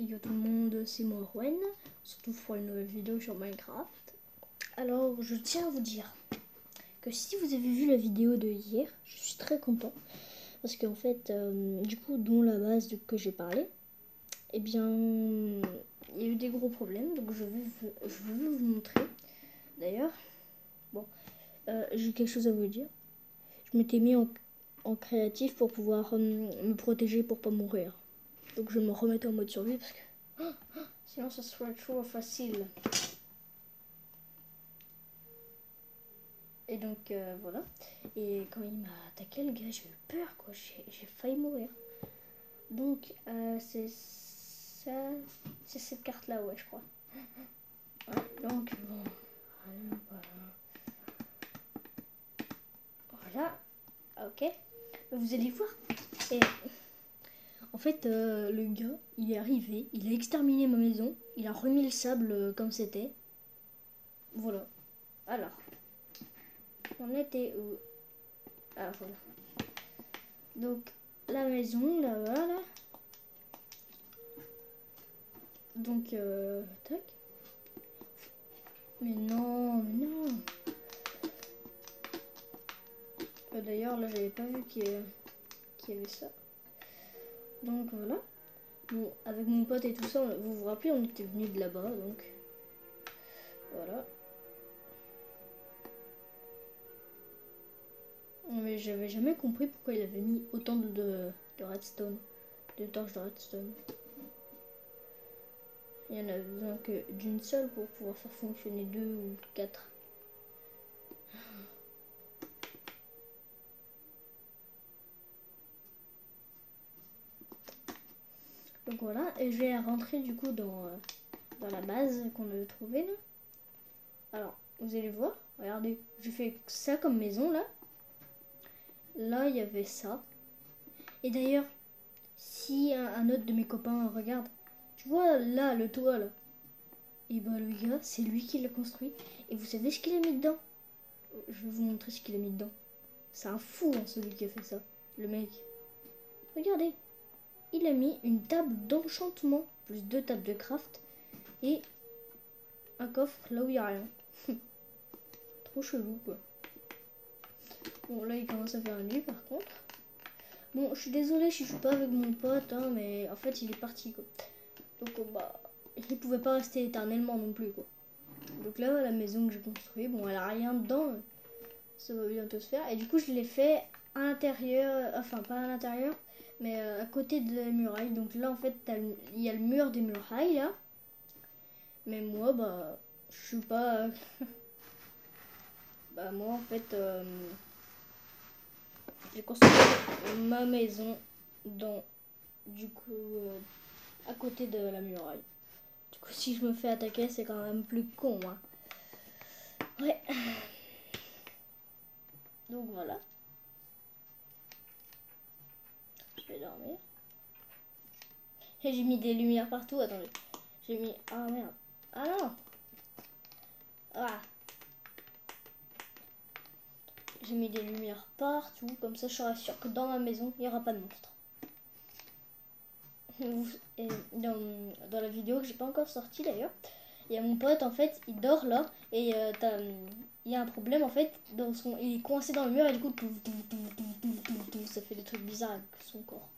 Yo tout le monde, c'est moi Rowen. On se retrouve pour une nouvelle vidéo sur Minecraft. Alors je tiens à vous dire que si vous avez vu la vidéo de hier, je suis très content. Parce qu'en fait, du coup, dont la base que j'ai parlé, eh bien, il y a eu des gros problèmes. Donc je vais vous montrer. D'ailleurs, bon, j'ai quelque chose à vous dire. Je m'étais mis en créatif pour pouvoir me protéger pour pas mourir. Donc je vais me remettre en mode survie parce que sinon ça serait trop facile. Et donc voilà. Et quand il m'a attaqué le gars, j'ai eu peur quoi. J'ai failli mourir. Donc c'est ça. C'est cette carte là, ouais je crois. Ouais, donc bon. Voilà. Ok. Vous allez voir. Et en fait, le gars, il est arrivé, il a exterminé ma maison, il a remis le sable comme c'était. Voilà. Alors, on était où? Ah, voilà. Donc, la maison, là-bas, là. Donc, tac. Mais non, mais non. D'ailleurs, là, j'avais pas vu qu'il y avait ça. Donc, voilà. Bon, avec mon pote et tout ça, vous vous rappelez, on était venus de là-bas, donc. Voilà. Mais j'avais jamais compris pourquoi il avait mis autant de redstone, de torches de redstone. Il y en a besoin que d'une seule pour pouvoir faire fonctionner 2 ou 4. Donc voilà, et je vais rentrer du coup dans la base qu'on avait trouvée là. Alors, vous allez voir, regardez, j'ai fait ça comme maison là. Là, il y avait ça. Et d'ailleurs, si un autre de mes copains regarde, tu vois là, le toit là. Et bah le gars, c'est lui qui l'a construit. Et vous savez ce qu'il a mis dedans? Je vais vous montrer ce qu'il a mis dedans. C'est un fou hein, celui qui a fait ça. Le mec. Regardez. Il a mis une table d'enchantement, plus 2 tables de craft, et un coffre là où il n'y a rien. Trop chelou quoi. Bon là il commence à faire nuit par contre. Bon je suis désolée si je suis pas avec mon pote hein, mais en fait il est parti quoi. Donc bah il pouvait pas rester éternellement non plus quoi. Donc là la maison que j'ai construite, bon elle a rien dedans, ça va bientôt se faire. Et du coup je l'ai fait à l'intérieur, enfin pas à l'intérieur, mais à côté de la muraille. Donc là en fait il y a le mur des murailles là. Mais moi bah je suis pas... bah moi en fait j'ai construit ma maison dans du coup à côté de la muraille. Du coup si je me fais attaquer c'est quand même plus con hein. Ouais. Donc voilà. Je vais dormir. Et j'ai mis des lumières partout, attendez. J'ai mis... Ah merde. Ah non. Ah. J'ai mis des lumières partout, comme ça je serai sûre que dans ma maison il n'y aura pas de monstre. Et dans la vidéo que j'ai pas encore sortie d'ailleurs, il y a mon pote en fait, il dort là et il y a un problème en fait, il est coincé dans le mur et du coup ça fait des trucs bizarres avec son corps.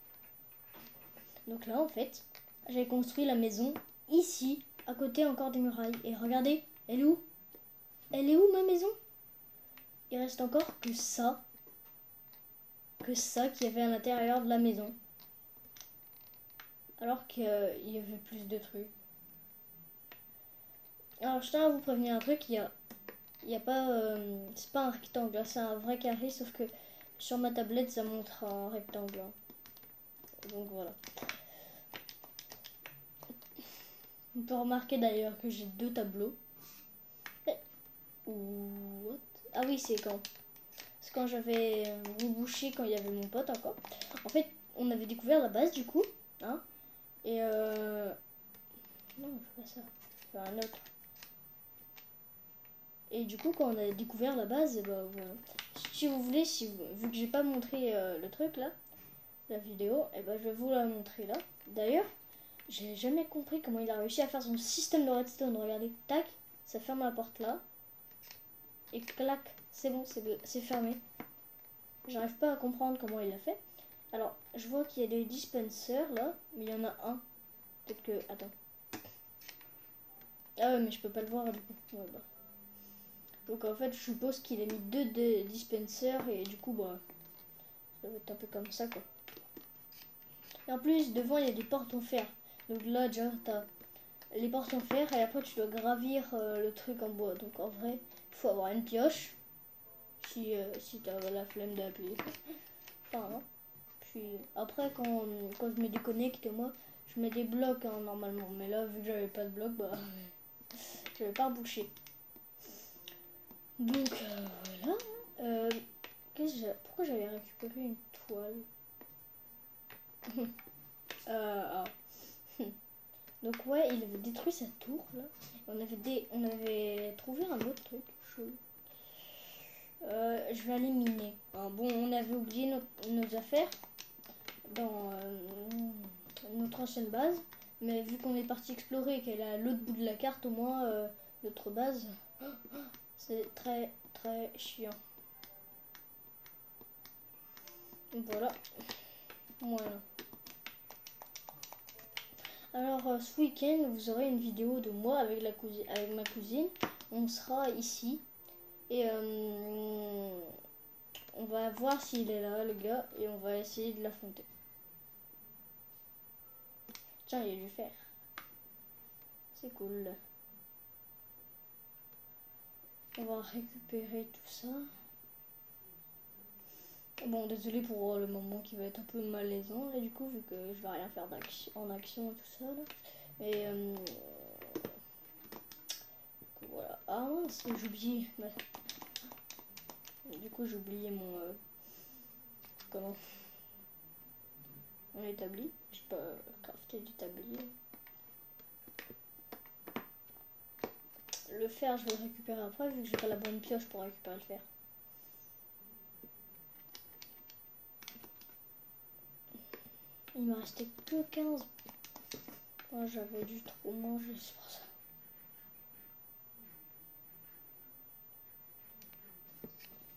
Donc là en fait, j'ai construit la maison ici, à côté encore des murailles. Et regardez, elle est où? Elle est où ma maison? Il reste encore que ça qu'il y avait à l'intérieur de la maison. Alors qu'il y avait plus de trucs. Alors je tiens à vous prévenir un truc, il y a pas... c'est pas un rectangle, c'est un vrai carré, sauf que sur ma tablette ça montre un rectangle. Donc voilà. On peut remarquer d'ailleurs que j'ai 2 tableaux. What? Ah oui, c'est quand j'avais rebouché, quand il y avait mon pote encore. En fait, on avait découvert la base du coup. Hein, et non, je fais pas ça. Je fais un autre. Et du coup, quand on a découvert la base, bah, voilà. Si vous voulez, vu que j'ai pas montré le truc là, la vidéo, et bah, je vais vous la montrer là. D'ailleurs, J'ai jamais compris comment il a réussi à faire son système de redstone. Regardez, tac, ça ferme la porte là. Et clac, c'est bon, c'est fermé. J'arrive pas à comprendre comment il a fait. Alors, je vois qu'il y a des dispensers là, mais il y en a un. Peut-être que... Attends. Ah ouais, mais je peux pas le voir du coup. Ouais, bah. Donc en fait, je suppose qu'il a mis deux dispensers et du coup, bah, ça va être un peu comme ça quoi. Et en plus, devant, il y a des portes en fer. Donc là, déjà, t'as les portes en fer et après, tu dois gravir le truc en bois. Donc en vrai, il faut avoir une pioche si t'as la flemme d'appuyer. Enfin, non. Puis après, quand je me déconnecte, moi, je mets des blocs hein, normalement. Mais là, vu que j'avais pas de blocs, bah, je vais pas reboucher. Donc voilà. Euh, pourquoi j'avais récupéré une toile ah. Donc ouais, il avait détruit sa tour là. On avait trouvé un autre truc chelou. Je vais aller miner. Ah, bon, on avait oublié nos affaires dans notre ancienne base. Mais vu qu'on est parti explorer et qu'elle est à l'autre bout de la carte, au moins notre base, c'est très très chiant. Donc voilà. Voilà. Alors ce week-end, vous aurez une vidéo de moi avec ma cousine. On sera ici et on va voir s'il est là, le gars, et on va essayer de l'affronter. Tiens, il y a du fer. C'est cool. On va récupérer tout ça. Bon, désolé pour le moment qui va être un peu malaisant là du coup, vu que je vais rien faire en action et tout ça là. Mais voilà. Ah mince, j'ai oublié. Du coup, j'ai oublié mon comment on établit. Je peux crafter du tablier. Le fer, je vais le récupérer après, vu que j'ai pas la bonne pioche pour récupérer le fer. Il me restait que 15. Moi, j'avais dû trop manger, c'est pour ça.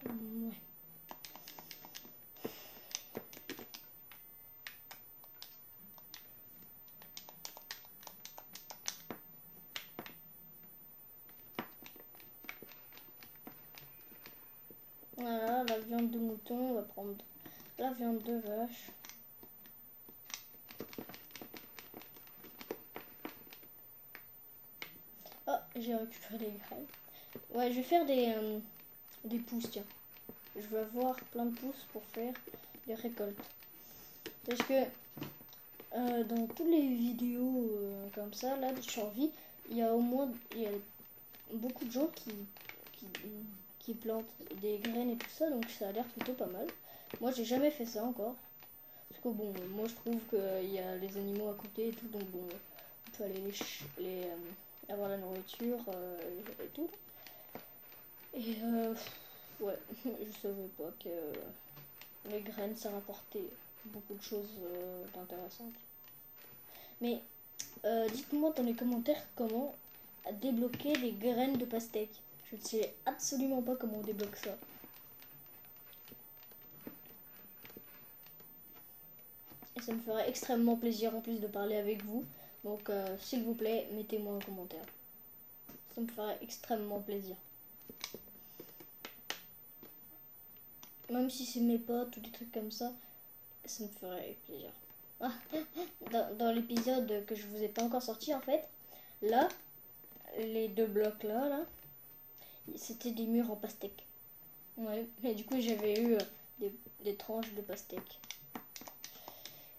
Ouais. Voilà, la viande de mouton, on va prendre la viande de vache. Oh, j'ai récupéré des graines. Ouais, je vais faire des pousses, tiens. Je vais avoir plein de pousses pour faire des récoltes. Parce que dans toutes les vidéos comme ça, là, de survie, il y a beaucoup de gens qui, qui plantent des graines et tout ça, donc ça a l'air plutôt pas mal. Moi, j'ai jamais fait ça encore. Parce que bon, moi je trouve qu'il y a les animaux à côté et tout, donc bon, on peut aller avoir la nourriture et tout. Et ouais, je savais pas que les graines ça rapportait beaucoup de choses intéressantes. Mais dites-moi dans les commentaires comment débloquer les graines de pastèque. Je ne sais absolument pas comment on débloque ça. Et ça me ferait extrêmement plaisir en plus de parler avec vous. Donc s'il vous plaît, mettez-moi un commentaire. Ça me ferait extrêmement plaisir. Même si c'est mes potes ou des trucs comme ça me ferait plaisir. Ah, dans l'épisode que je vous ai pas encore sorti en fait, là, les deux blocs là, c'était des murs en pastèque. Ouais, et du coup j'avais eu des tranches de pastèque.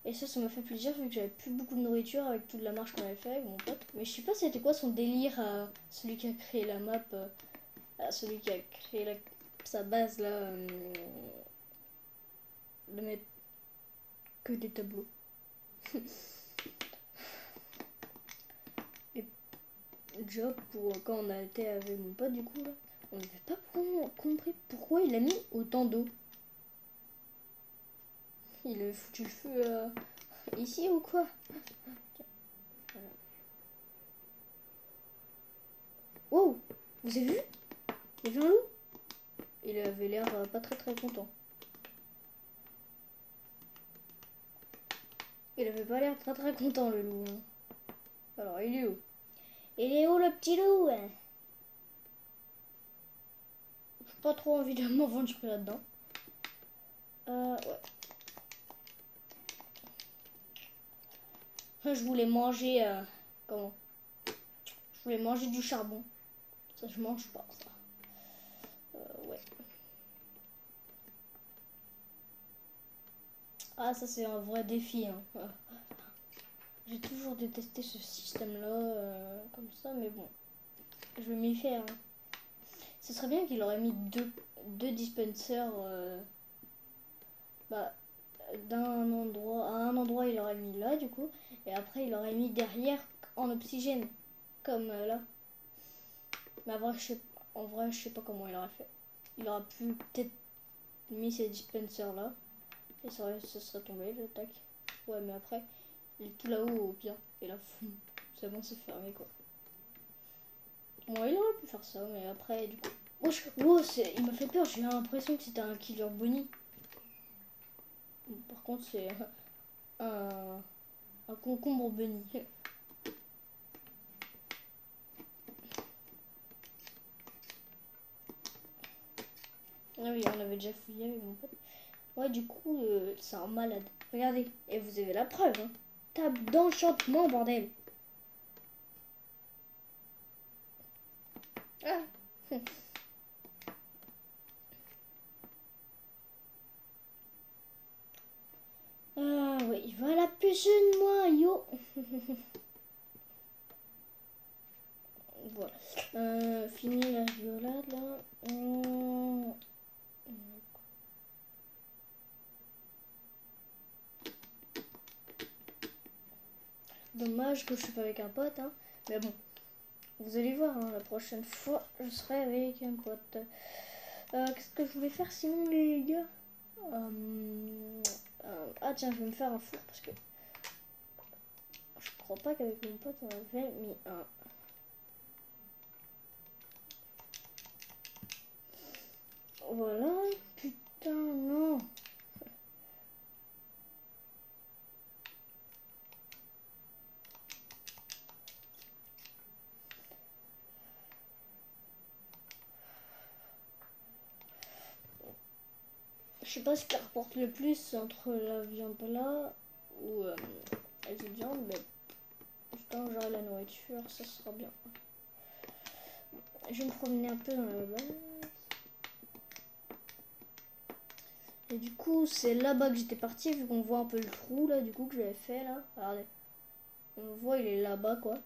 Et ça m'a fait plaisir vu que j'avais plus beaucoup de nourriture avec toute la marche qu'on avait fait avec mon pote. Mais je sais pas c'était quoi son délire à celui qui a créé la map, à celui qui a créé sa base là, de mettre que des tableaux. Et déjà pour quand on a été avec mon pote du coup là, on n'avait pas compris pourquoi il a mis autant d'eau. Il a foutu le feu ici ou quoi? Vous avez vu? Il y avait un loup. Il avait l'air pas très content. Il avait pas l'air très content le loup. Hein. Alors il est où? Il est où le petit loup? Hein? J'ai pas trop envie de m'aventurer là-dedans. Ouais. Je voulais manger... comment? Je voulais manger du charbon. Ça je mange pas ça. Ouais. Ah ça c'est un vrai défi. Hein. J'ai toujours détesté ce système-là, comme ça, mais bon, je vais m'y faire. Hein. Ce serait bien qu'il aurait mis deux dispensers, bah, d'un endroit, à un endroit il aurait mis là du coup, et après il aurait mis derrière en oxygène, comme là. Mais en vrai, je sais pas comment il aurait fait. Il aurait pu peut-être mis ces dispensers là, et ça serait tombé le tac. Ouais, mais après, il est tout là-haut au pire, et là, c'est bon, c'est fermé quoi. Bon, il aurait pu faire ça, mais après, du coup. Oh, il m'a fait peur, j'ai l'impression que c'était un killer bunny. Par contre, c'est un concombre bunny. Ah oui, on avait déjà fouillé avec mon pote. Ouais, du coup, c'est un malade. Regardez, et vous avez la preuve, hein. Table d'enchantement, bordel. Ah. Ah oui, voilà plus de moi, yo. Voilà. Fini la rigolade là. Dommage que je suis pas avec un pote, hein. Mais bon, vous allez voir, hein, la prochaine fois, je serai avec un pote. Qu'est-ce que je voulais faire sinon, les gars? Ah tiens, je vais me faire un four parce que je crois pas qu'avec mon pote on avait mis un. Voilà, putain, non. Je sais pas ce qui rapporte le plus entre la viande là ou les autres viandes, mais putain, j'aurai la nourriture, ça sera bien. Je vais me promener un peu dans la base. Et du coup, c'est là-bas que j'étais partie, vu qu'on voit un peu le trou là, du coup, que j'avais fait là. Regardez. On le voit, il est là-bas quoi.